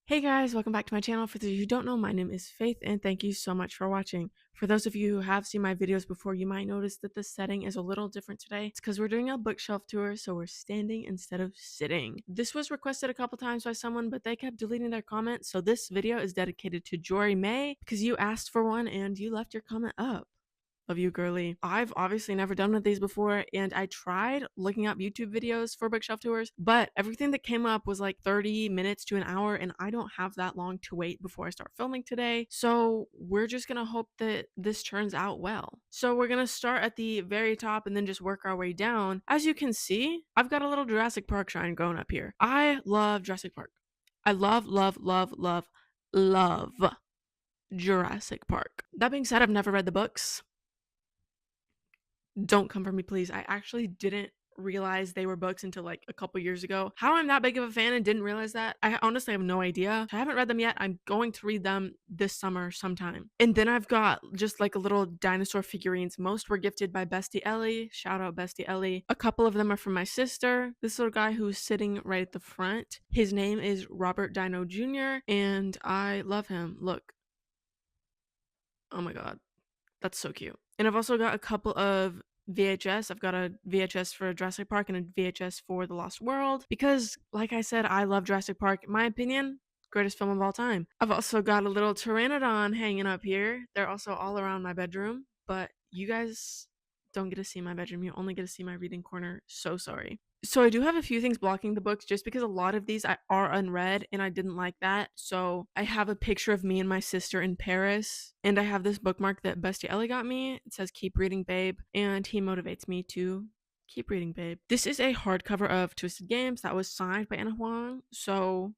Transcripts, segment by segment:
Hey guys, welcome back to my channel. For those of you who don't know, my name is Faith and thank you so much for watching. For those of you who have seen my videos before, you might notice that the setting is a little different today. It's because we're doing a bookshelf tour, so we're standing instead of sitting. This was requested a couple times by someone, but they kept deleting their comments, so this video is dedicated to Jory May because you asked for one and you left your comment up. Love you, girly. I've obviously never done one of these before, and I tried looking up YouTube videos for bookshelf tours, but everything that came up was like 30 minutes to an hour, and I don't have that long to wait before I start filming today. So we're just gonna hope that this turns out well. So we're gonna start at the very top and then just work our way down. As you can see, I've got a little Jurassic Park shrine going up here. I love Jurassic Park. I love Jurassic Park. That being said, I've never read the books. Don't come for me, please. I actually didn't realize they were books until like a couple years ago. How I'm that big of a fan and didn't realize that, I honestly have no idea. I haven't read them yet. I'm going to read them this summer sometime. And then I've got just like a little dinosaur figurines. Most were gifted by Bestie Ellie. Shout out Bestie Ellie. A couple of them are from my sister. This little guy who's sitting right at the front, his name is Robert Dino Jr. and I love him. Look. Oh my god. That's so cute. And I've also got a couple of VHS. I've got a VHS for Jurassic Park and a VHS for The Lost World because, like I said, I love Jurassic Park. In my opinion, greatest film of all time. I've also got a little Pteranodon hanging up here. They're also all around my bedroom, but you guys don't get to see my bedroom. You only get to see my reading corner. So sorry. So I do have a few things blocking the books just because a lot of these are unread and I didn't like that. So I have a picture of me and my sister in Paris, and I have this bookmark that Bestie Ellie got me. It says keep reading babe, and he motivates me to keep reading babe. This is a hardcover of Twisted Games that was signed by Anna Huang, so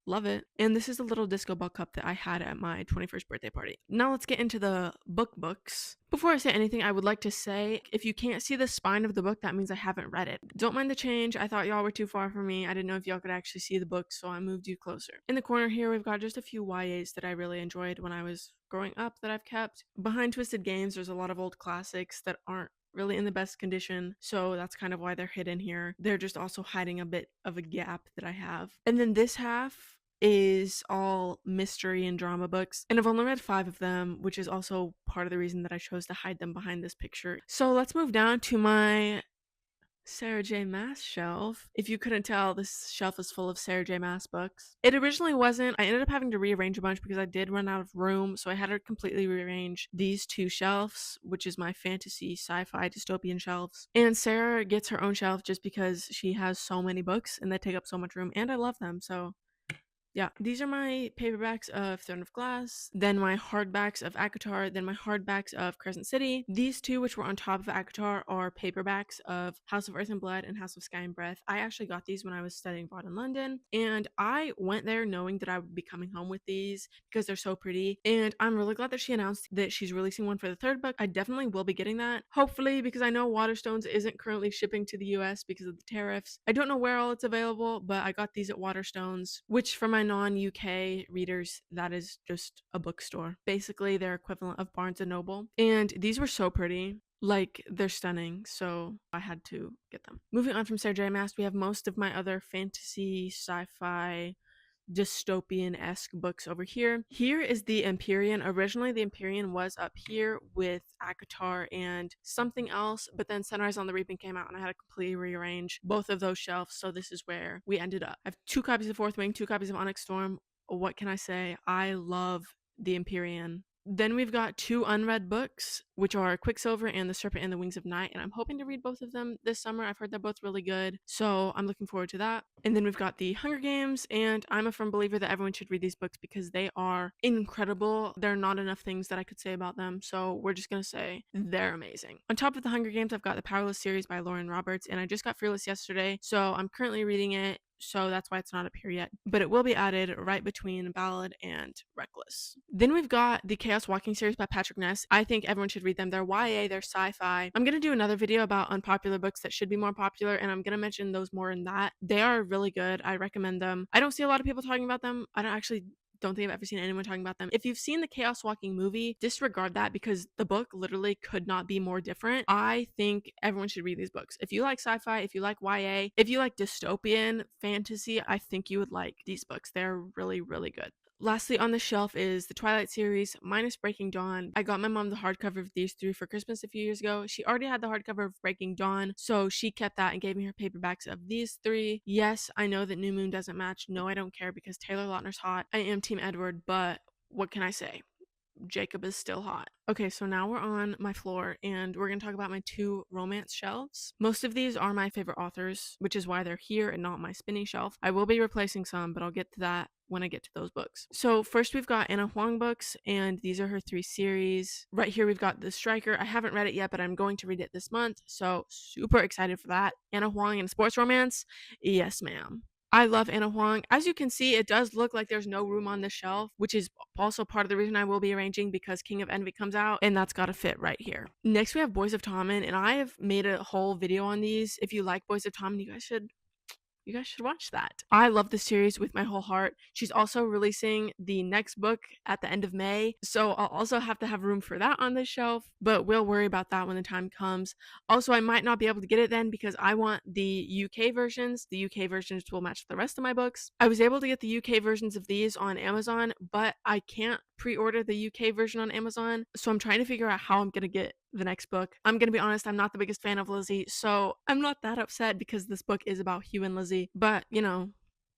love it. And this is a little disco ball cup that I had at my 21st birthday party. Now let's get into the books. Before I say anything, I would like to say, if you can't see the spine of the book, that means I haven't read it. Don't mind the change. I thought y'all were too far from me. I didn't know if y'all could actually see the book, so I moved you closer. In the corner here, we've got just a few YAs that I really enjoyed when I was growing up that I've kept. Behind Twisted Games, there's a lot of old classics that aren't really in the best condition, so that's kind of why they're hidden here. They're just also hiding a bit of a gap that I have. And then this half is all mystery and drama books, and I've only read 5 of them, which is also part of the reason that I chose to hide them behind this picture. So let's move down to my Sarah J. Maas shelf. If you couldn't tell, this shelf is full of Sarah J. Maas books. It originally wasn't. I ended up having to rearrange a bunch because I did run out of room, so I had to completely rearrange these 2 shelves, which is my fantasy, sci-fi, dystopian shelves. And Sarah gets her own shelf just because she has so many books and they take up so much room, and I love them, so yeah, these are my paperbacks of Throne of Glass, then my hardbacks of ACOTAR, then my hardbacks of Crescent City. These 2, which were on top of ACOTAR, are paperbacks of House of Earth and Blood and House of Sky and Breath. I actually got these when I was studying abroad in London, and I went there knowing that I would be coming home with these because they're so pretty, and I'm really glad that she announced that she's releasing one for the 3rd book. I definitely will be getting that, hopefully, because I know Waterstones isn't currently shipping to the US because of the tariffs. I don't know where all it's available, but I got these at Waterstones, which for my non-UK readers, that is just a bookstore. Basically, their equivalent of Barnes & Noble. And these were so pretty. Like, they're stunning, so I had to get them. Moving on from Sarah J. Maas, we have most of my other fantasy, sci-fi, dystopian-esque books over here. Here is the Empyrean. Originally, the Empyrean was up here with ACOTAR and something else, but then Sunrise on the Reaping came out and I had to completely rearrange both of those shelves, so this is where we ended up. I have 2 copies of Fourth Wing, 2 copies of Onyx Storm. What can I say? I love the Empyrean. Then we've got 2 unread books, which are Quicksilver and The Serpent and the Wings of Night, and I'm hoping to read both of them this summer. I've heard they're both really good, so I'm looking forward to that. And then we've got the Hunger Games, and I'm a firm believer that everyone should read these books because they are incredible. There are not enough things that I could say about them, so we're just gonna say they're amazing. On top of the Hunger Games, I've got The Powerless series by Lauren Roberts, and I just got Fearless yesterday, so I'm currently reading it, so that's why it's not up here yet, but it will be added right between Ballad and Reckless. Then we've got the Chaos Walking series by Patrick Ness. I think everyone should read them. They're YA, they're sci-fi. I'm gonna do another video about unpopular books that should be more popular, and I'm gonna mention those more in that. They are really good. I recommend them. I don't see a lot of people talking about them. I don't actually don't think I've ever seen anyone talking about them. If you've seen the Chaos Walking movie, disregard that because the book literally could not be more different. I think everyone should read these books. If you like sci-fi, if you like YA, if you like dystopian fantasy, I think you would like these books. They're really, really good. Lastly on the shelf is the Twilight series minus Breaking Dawn. I got my mom the hardcover of these three for Christmas a few years ago. She already had the hardcover of Breaking Dawn, so she kept that and gave me her paperbacks of these three. Yes, I know that New Moon doesn't match. No, I don't care because Taylor Lautner's hot. I am Team Edward, but what can I say? Jacob is still hot. Okay, so now we're on my floor and we're going to talk about my two romance shelves. Most of these are my favorite authors, which is why they're here and not my spinning shelf. I will be replacing some, but I'll get to that when I get to those books. So first we've got Anna Huang books, and these are her 3 series. Right here we've got The Striker. I haven't read it yet, but I'm going to read it this month, so super excited for that. Anna Huang and sports romance? Yes, ma'am. I love Anna Huang. As you can see, it does look like there's no room on the shelf, which is also part of the reason I will be arranging because King of Envy comes out, and that's got to fit right here. Next, we have Boys of Tommen, and I have made a whole video on these. If you like Boys of Tommen, you guys should watch that. I love this series with my whole heart. She's also releasing the next book at the end of May, so I'll also have to have room for that on this shelf, but we'll worry about that when the time comes. Also, I might not be able to get it then because I want the UK versions. The UK versions will match the rest of my books. I was able to get the UK versions of these on Amazon, but I can't pre-order the UK version on Amazon, so I'm trying to figure out how I'm gonna get the next book. I'm gonna be honest, I'm not the biggest fan of Lizzie, so I'm not that upset because this book is about Hugh and Lizzie, but you know,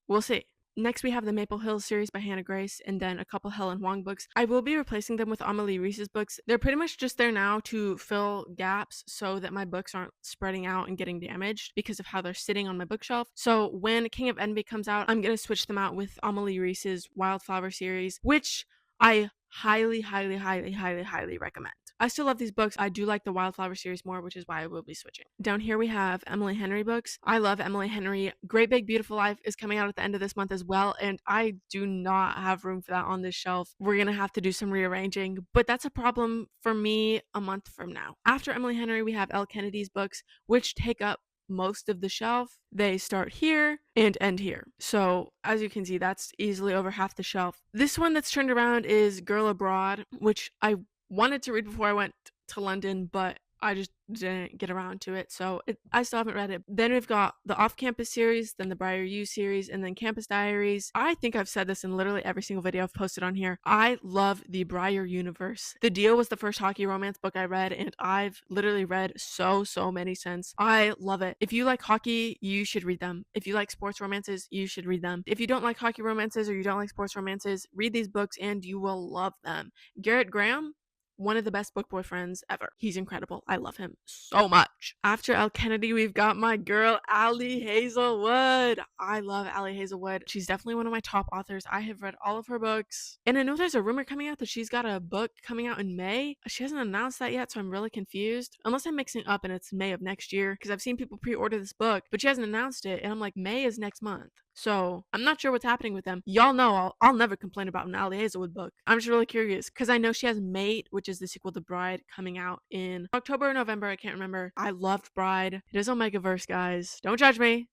we'll see. Next, we have the Maple Hills series by Hannah Grace, and then a couple Helen Huang books. I will be replacing them with Amelie Reese's books. They're pretty much just there now to fill gaps so that my books aren't spreading out and getting damaged because of how they're sitting on my bookshelf. So when King of Envy comes out, I'm going to switch them out with Amelie Reese's Wildflower series, which I highly, highly, highly, highly, highly recommend. I still love these books. I do like the Wildflower series more, which is why I will be switching. Down here we have Emily Henry books. I love Emily Henry. Great Big Beautiful Life is coming out at the end of this month as well, and I do not have room for that on this shelf. We're gonna have to do some rearranging, but that's a problem for me a month from now. After Emily Henry, we have Elle Kennedy's books, which take up most of the shelf. They start here and end here. So as you can see, that's easily over half the shelf. This one that's turned around is Girl Abroad, which I wanted to read before I went to London, but I just didn't get around to it, so I still haven't read it. Then we've got the Off-Campus series, then the Briar U series, and then Campus Diaries. I think I've said this in literally every single video I've posted on here. I love the Briar universe. The Deal was the first hockey romance book I read, and I've literally read so many since. I love it. If you like hockey, you should read them. If you like sports romances, you should read them. If you don't like hockey romances or you don't like sports romances, read these books and you will love them. Garrett Graham, one of the best book boyfriends ever. He's incredible. I love him so much. After Elle Kennedy, we've got my girl, Ali Hazelwood. I love Ali Hazelwood. She's definitely one of my top authors. I have read all of her books. And I know there's a rumor coming out that she's got a book coming out in May. She hasn't announced that yet, so I'm really confused. Unless I'm mixing it up and it's May of next year, because I've seen people pre-order this book, but she hasn't announced it, and I'm like, May is next month. So I'm not sure what's happening with them. Y'all know I'll never complain about an Ali Hazelwood book. I'm just really curious because I know she has Mate, which is the sequel to Bride, coming out in October or November. I can't remember. I loved Bride. It is Omegaverse, guys. Don't judge me.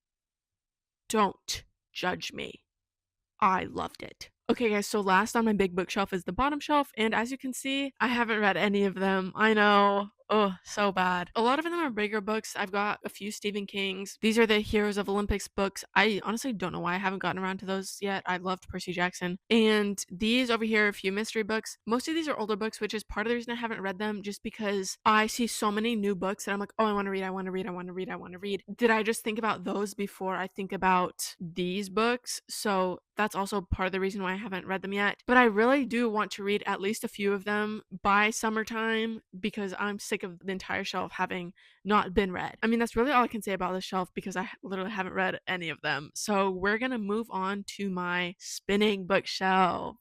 Don't judge me. I loved it. Okay, guys, so last on my big bookshelf is the bottom shelf, and as you can see, I haven't read any of them. I know. Oh, so bad. A lot of them are bigger books. I've got a few Stephen Kings. These are the Heroes of Olympics books. I honestly don't know why I haven't gotten around to those yet. I loved Percy Jackson. And these over here are a few mystery books. Most of these are older books, which is part of the reason I haven't read them, just because I see so many new books that I'm like, oh, I want to read, I want to read, I want to read, I want to read. Did I just think about those before I think about these books? So that's also part of the reason why I haven't read them yet. But I really do want to read at least a few of them by summertime because I'm sick of the entire shelf having not been read. I mean, that's really all I can say about this shelf because I literally haven't read any of them. So we're gonna move on to my spinning bookshelf.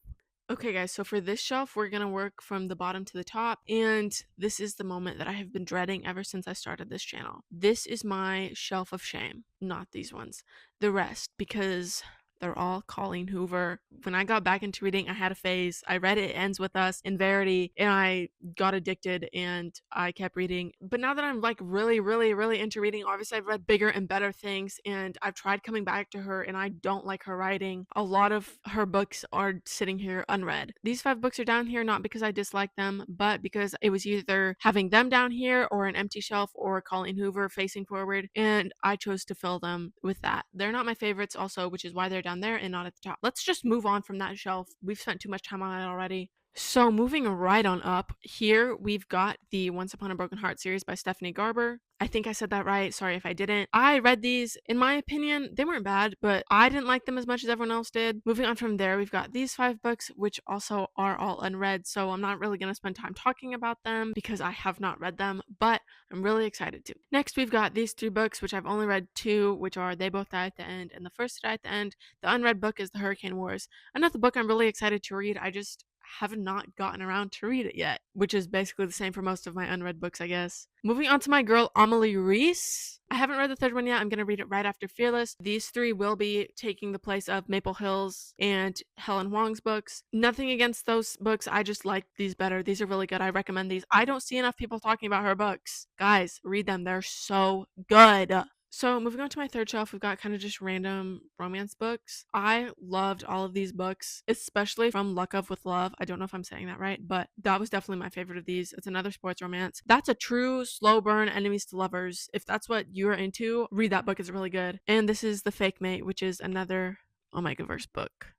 Okay, guys, so for this shelf, we're gonna work from the bottom to the top, and this is the moment that I have been dreading ever since I started this channel. This is my shelf of shame, not these ones, the rest, because They're all Colleen Hoover. When I got back into reading, I had a phase. I read It Ends With Us in Verity, and I got addicted and I kept reading. But now that I'm like really, really, really into reading, obviously I've read bigger and better things, and I've tried coming back to her, and I don't like her writing. A lot of her books are sitting here unread. These 5 books are down here not because I dislike them, but because it was either having them down here or an empty shelf or Colleen Hoover facing forward, and I chose to fill them with that. They're not my favorites also, which is why they're down there and not at the top. Let's just move on from that shelf. We've spent too much time on it already. So moving right on up, here we've got the Once Upon a Broken Heart series by Stephanie Garber. I think I said that right. Sorry if I didn't. I read these. In my opinion, they weren't bad, but I didn't like them as much as everyone else did. Moving on from there, we've got these 5 books, which also are all unread, so I'm not really going to spend time talking about them because I have not read them, but I'm really excited to. Next, we've got these 3 books, which I've only read 2, which are They Both Die at the End and The First to Die at the End. The unread book is The Hurricane Wars. Another book I'm really excited to read. I just have not gotten around to read it yet, which is basically the same for most of my unread books, I guess. Moving on to my girl Amelie Reese. I haven't read the 3rd one yet. I'm going to read it right after Fearless. These 3 will be taking the place of Maple Hills and Helen Huang's books. Nothing against those books. I just like these better. These are really good. I recommend these. I don't see enough people talking about her books. Guys, read them. They're so good. So moving on to my 3rd shelf, we've got kind of just random romance books. I loved all of these books, especially from Luck of with Love. I don't know if I'm saying that right, but that was definitely my favorite of these. It's another sports romance. That's a true slow burn enemies to lovers. If that's what you're into, read that book. It's really good. And this is The Fake Mate, which is another Omegaverse book.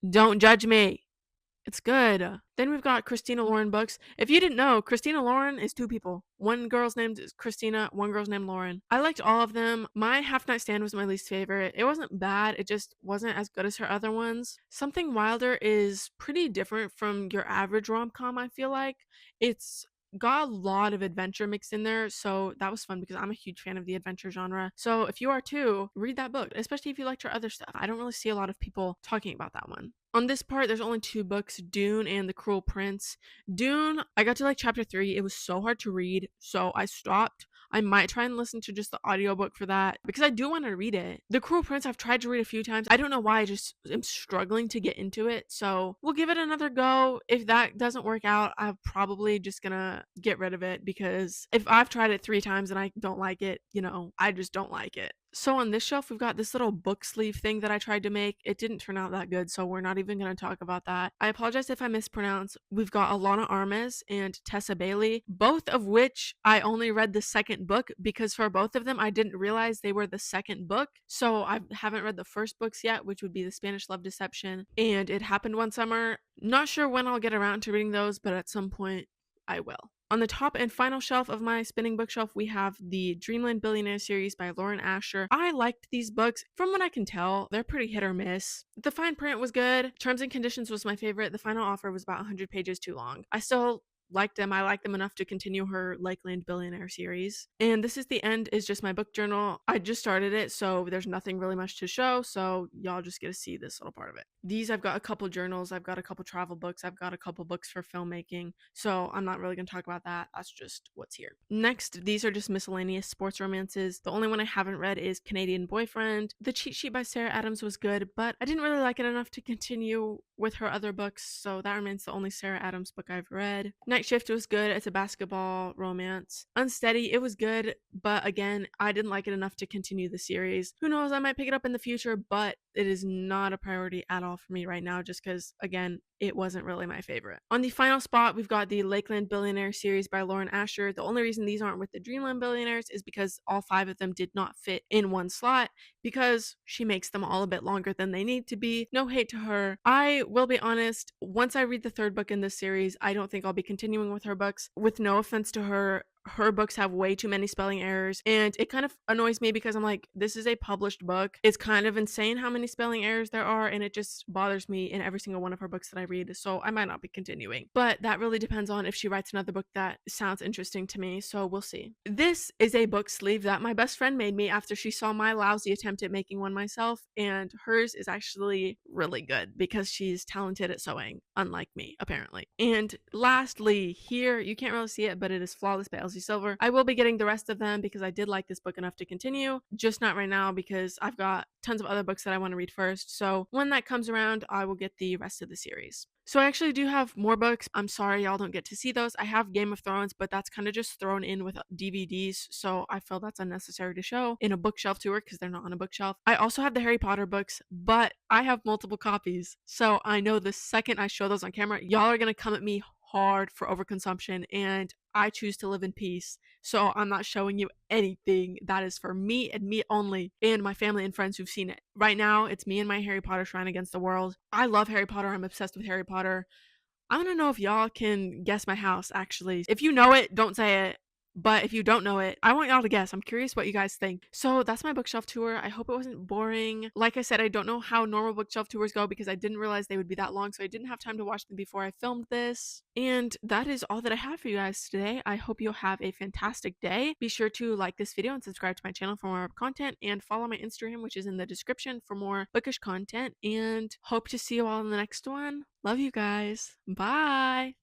Don't judge me. It's good. Then we've got Christina Lauren books. If you didn't know, Christina Lauren is 2 people. One girl's name is Christina, one girl's named Lauren. I liked all of them. My Half Night Stand was my least favorite. It wasn't bad, it just wasn't as good as her other ones. Something Wilder is pretty different from your average rom-com, I feel like. It's got a lot of adventure mixed in there, so that was fun because I'm a huge fan of the adventure genre. So if you are too, read that book, especially if you liked her other stuff. I don't really see a lot of people talking about that one. On this part, there's only 2 books, Dune and The Cruel Prince. Dune, I got to like chapter 3. It was so hard to read, so I stopped. I might try and listen to just the audiobook for that because I do want to read it. The Cruel Prince, I've tried to read a few times. I don't know why, I just am struggling to get into it. So we'll give it another go. If that doesn't work out, I'm probably just gonna get rid of it because if I've tried it 3 times and I don't like it, I just don't like it. So on this shelf, we've got this little book sleeve thing that I tried to make. It didn't turn out that good, so we're not even going to talk about that. I apologize if I mispronounce. We've got Alana Armas and Tessa Bailey, both of which I only read the 2nd book because for both of them, I didn't realize they were the 2nd book. So I haven't read the 1st books yet, which would be The Spanish Love Deception and It Happened One Summer. Not sure when I'll get around to reading those, but at some point I will. On the top and final shelf of my spinning bookshelf, we have the Dreamland Billionaire series by Lauren Asher. I liked these books. From what I can tell, they're pretty hit or miss. The fine print was good. Terms and Conditions was my favorite. The final offer was about 100 pages too long. I still liked them. I liked them enough to continue her Lakeland Billionaire series. And This Is the End is just my book journal. I just started it, so there's nothing really much to show, so y'all just get to see this little part of it. These, I've got a couple journals, I've got a couple travel books, I've got a couple books for filmmaking, so I'm not really going to talk about that. That's just what's here. Next, these are just miscellaneous sports romances. The only one I haven't read is Canadian Boyfriend. The Cheat Sheet by Sarah Adams was good, but I didn't really like it enough to continue with her other books, so that remains the only Sarah Adams book I've read. Night Shift was good. It's a basketball romance. Unsteady, it was good, but again, I didn't like it enough to continue the series. Who knows, I might pick it up in the future, but it is not a priority at all for me right now just because, again, it wasn't really my favorite. On the final spot, we've got the Lakeland Billionaire series by Lauren Asher. The only reason these aren't with the Dreamland Billionaires is because all 5 of them did not fit in one slot because she makes them all a bit longer than they need to be. No hate to her. I will be honest, once I read the 3rd book in this series, I don't think I'll be continuing with her books. With no offense to her, her books have way too many spelling errors, and it kind of annoys me because I'm like, this is a published book. It's kind of insane how many spelling errors there are, and it just bothers me in every single one of her books that I read, so I might not be continuing. But that really depends on if she writes another book that sounds interesting to me, so we'll see. This is a book sleeve that my best friend made me after she saw my lousy attempt at making one myself, and hers is actually really good because she's talented at sewing, unlike me, apparently. And lastly, here, you can't really see it, but it is Flawless by Elsie Chelsea Silver. I will be getting the rest of them because I did like this book enough to continue, just not right now because I've got tons of other books that I want to read first. So when that comes around, I will get the rest of the series. So I actually do have more books. I'm sorry y'all don't get to see those. I have Game of Thrones, but that's kind of just thrown in with DVDs, so I feel that's unnecessary to show in a bookshelf tour because they're not on a bookshelf. I also have the Harry Potter books, but I have multiple copies, so I know the second I show those on camera, y'all are gonna come at me hard for overconsumption, and I choose to live in peace. So I'm not showing you anything that is for me and me only and my family and friends who've seen it. Right now, it's me and my Harry Potter Shrine Against the World. I love Harry Potter. I'm obsessed with Harry Potter. I want to know if y'all can guess my house, actually. If you know it, don't say it. But if you don't know it, I want y'all to guess. I'm curious what you guys think. So that's my bookshelf tour. I hope it wasn't boring. Like I said, I don't know how normal bookshelf tours go because I didn't realize they would be that long, so I didn't have time to watch them before I filmed this. And that is all that I have for you guys today. I hope you'll have a fantastic day. Be sure to like this video and subscribe to my channel for more content, and follow my Instagram, which is in the description, for more bookish content. And hope to see you all in the next one. Love you guys. Bye.